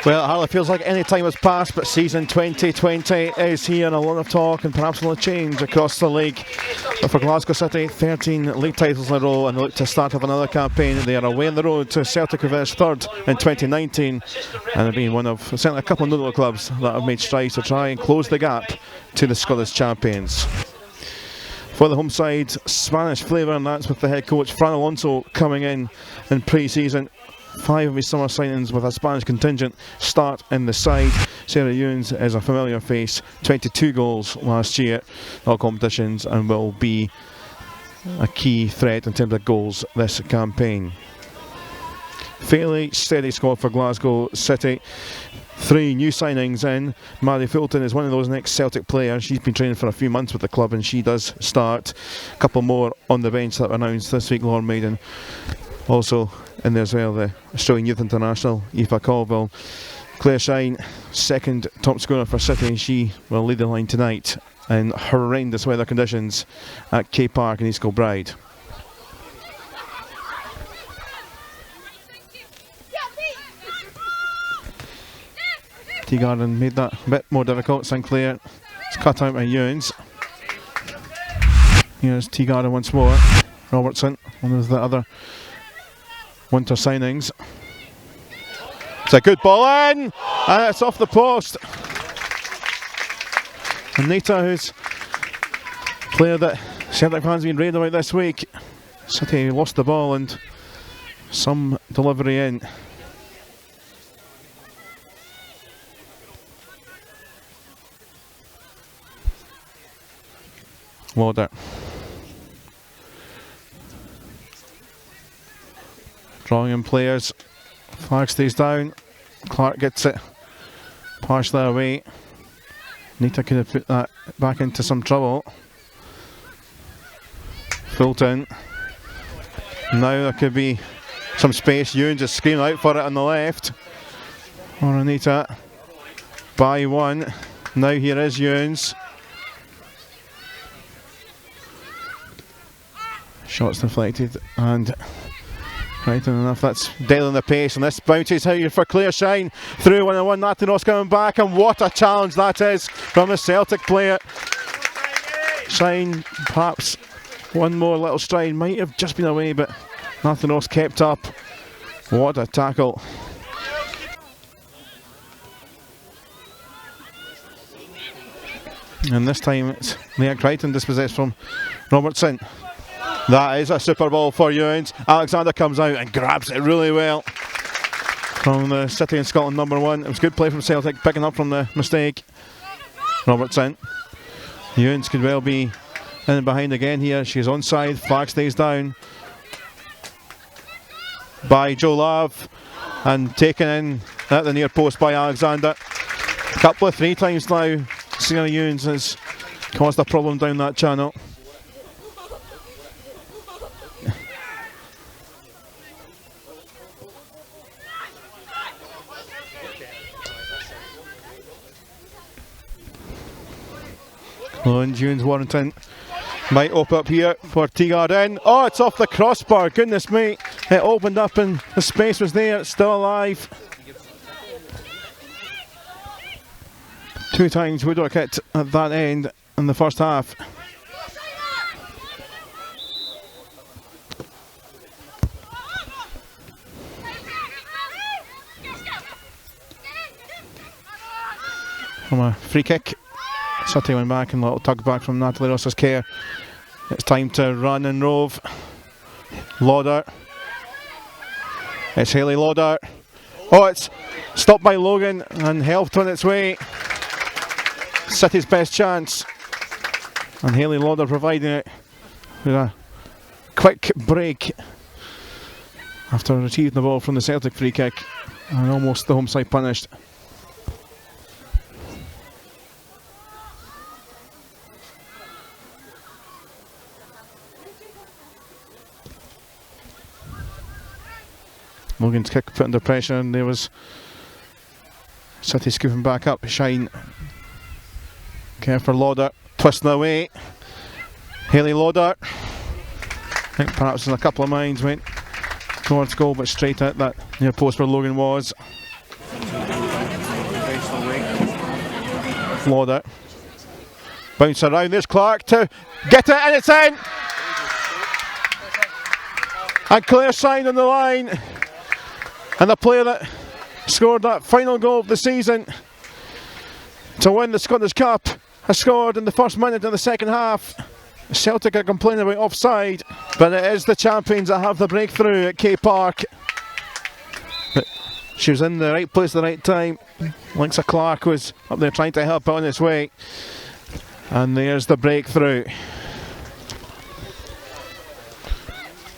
Well, it hardly feels like any time has passed, but season 2020 is here, and a lot of talk and perhaps a lot of change across the league. But for Glasgow City, 13 league titles in a row, and they look to start off another campaign. They are away on the road to Celtic, who finished third in 2019, and have been one of certainly a couple of notable clubs that have made strides to try and close the gap to the Scottish champions. For the home side, Spanish flavour, and that's with the head coach Fran Alonso coming in pre-season. 5 of his summer signings with a Spanish contingent start in the side. Sarah Ewens is a familiar face, 22 goals last year in all competitions, and will be a key threat in terms of goals this campaign. Fairly steady squad for Glasgow City. 3 new signings in. Maddie Fulton is one of those next Celtic players. She's been training for a few months with the club, and she does start. A couple more on the bench that were announced this week. Lauren Maiden also in there as well, the Australian Youth International, Aoife Colville. Claire Shine, second top scorer for City. She will lead the line tonight in horrendous weather conditions at K Park in East Kilbride. Teagarden made that a bit more difficult. Sinclair is cut out by Ewens. Here's Teagarden once more. Robertson, one of the other winter signings. It's a good ball in, and it's off the post. Anita, who's a player that Celtic fans have been raving about this week. City lost the ball and some delivery in. Lauder. Drawing in players. Flag stays down. Clark gets it partially away. Nita could have put that back into some trouble. Fulton. Now there could be some space. Ewan just screaming out for it on the left. Or Anita. By one. Now here is Ewens. Shots deflected and right enough, that's dealing the pace, and this bounces out for Claire Shine through 1-on-1. Nathan Ross coming back, and what a challenge that is from a Celtic player. Shine, perhaps one more little stride, might have just been away, but Nathan Ross kept up. What a tackle. And this time it's Leah Crichton dispossessed from Robertson. That is a super ball for Ewens. Alexander comes out and grabs it really well from the City and Scotland number 1. It was good play from Celtic, picking up from the mistake. Robertson. Ewens could well be in and behind again here. She's onside. Flag stays down by Joe Love and taken in at the near post by Alexander. A couple of 3 times now. Sarah Ewens has caused a problem down that channel. Ewens Warrington might open up here for Teagarden. Oh, it's off the crossbar, goodness me. It opened up and the space was there, it's still alive. 2 times Woodwork hit at that end in the first half. From a free kick. City went back and a little tug back from Natalie Ross's care. It's time to run and rove. Lauder. It's Hayley Lauder. Oh, it's stopped by Logan and helped on its way. City's best chance. And Hayley Lauder providing it with a quick break after retrieving the ball from the Celtic free kick. And almost the home side punished. Logan's kick put under pressure, and there was City scooping back up. Shine. Care for Lauder. Twisting away. Hayley Lauder. I think perhaps in a couple of minds went towards goal, but straight at that near post where Logan was. flawed it. Bounce around, there's Clark to get it, and it's in! And Claire signed on the line. And the player that scored that final goal of the season to win the Scottish Cup has scored in the first minute of the second half. Celtic are complaining about offside, but it is the champions that have the breakthrough at K Park. But she was in the right place at the right time. Linksa Clark was up there trying to help on his way. And there's the breakthrough.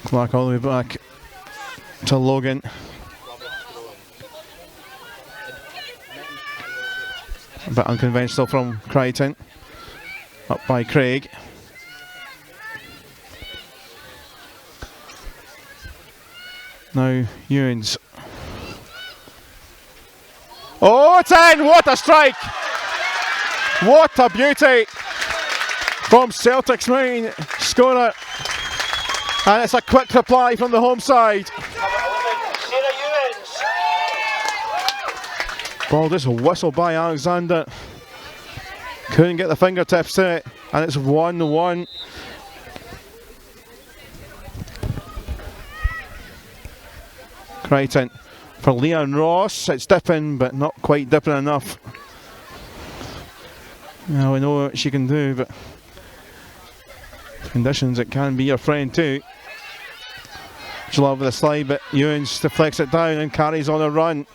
Clark all the way back to Logan. A bit unconventional from Crichton. Up by Craig. Now Ewens. Oh, it's in! What a strike! What a beauty from Celtic's main scorer. And it's a quick reply from the home side. Ball just whistled by Alexander. Couldn't get the fingertips to it. And it's 1-1. Crichton for Leon Ross. It's dipping, but not quite dipping enough. Now we know what she can do, but conditions it can be your friend too. She'll have the slide, but Ewens deflects it down and carries on a run.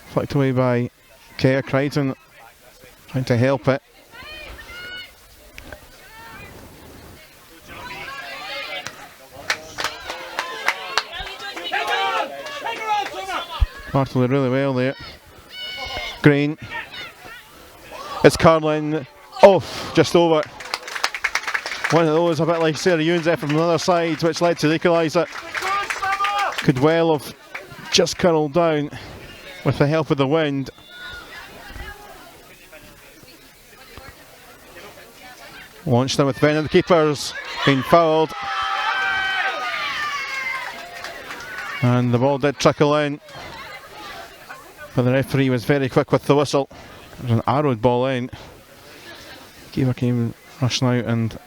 Flicked away by Kaya Crichton, trying to help it. Bartley really well there. Green. It's Carlin. Off, just over. One of those, a bit like Sarah Ewens there from the other side, which led to the equaliser. Could well have just curled down with the help of the wind. Launched in with Ben and the keepers. Been fouled. And the ball did trickle in. But the referee was very quick with the whistle. There's an arrowed ball in. Keeper came rushing out and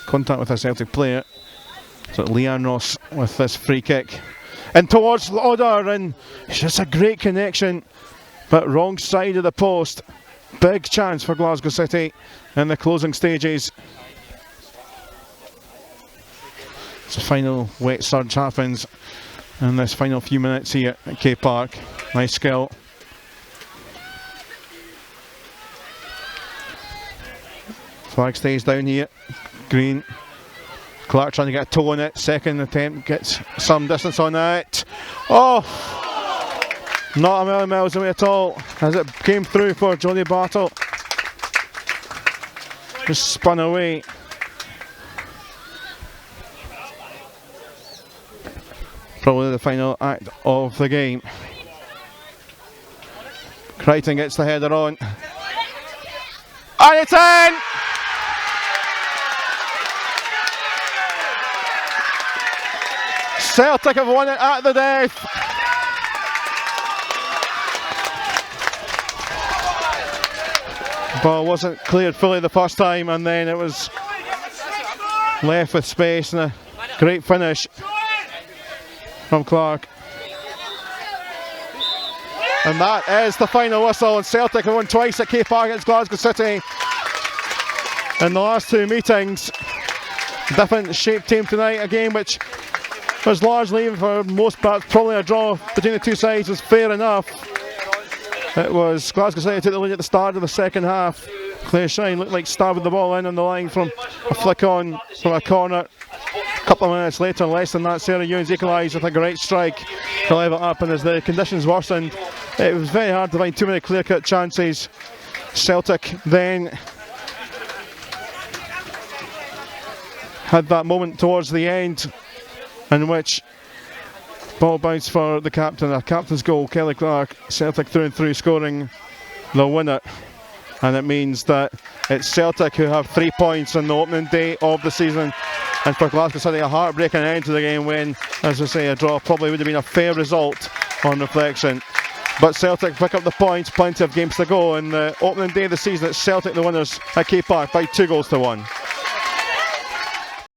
contact with a Celtic player. So Leanne Ross with this free kick. And towards Lauder, and it's just a great connection. But wrong side of the post. Big chance for Glasgow City in the closing stages. The final wet surge happens in this final few minutes here at K Park. Nice skill. Flag stays down here. Green. Clark trying to get a toe on it. Second attempt gets some distance on it. Oh! Not a million miles away at all as it came through for Johnny Bartle. Just spun away. Probably the final act of the game. Crichton gets the header on. And it's in! Celtic have won it at the death. Ball wasn't cleared fully the first time, and then it was left with space, and a great finish from Clark. And that is the final whistle, and Celtic have won twice at K Park against Glasgow City in the last two meetings. Different shaped team tonight, a game which was largely, for most parts, probably a draw between the two sides was fair enough. It was Glasgow City took the lead at the start of the second half. Claire Shine looked like stabbing the ball in on the line from a flick on from a corner. A couple of minutes later, less than that, Sarah Ewens equalised with a great strike to level it up, and as the conditions worsened, it was very hard to find too many clear-cut chances. Celtic then had that moment towards the end in which ball bounced for the captain, a captain's goal, Kelly Clark. Celtic through and through scoring the winner, and it means that it's Celtic who have 3 points on the opening day of the season And for Glasgow City, a heartbreaking end to the game when, as I say, a draw probably would have been a fair result on reflection. But Celtic pick up the points, plenty of games to go. And the opening day of the season, it's Celtic the winners at K Park by 2 goals to 1.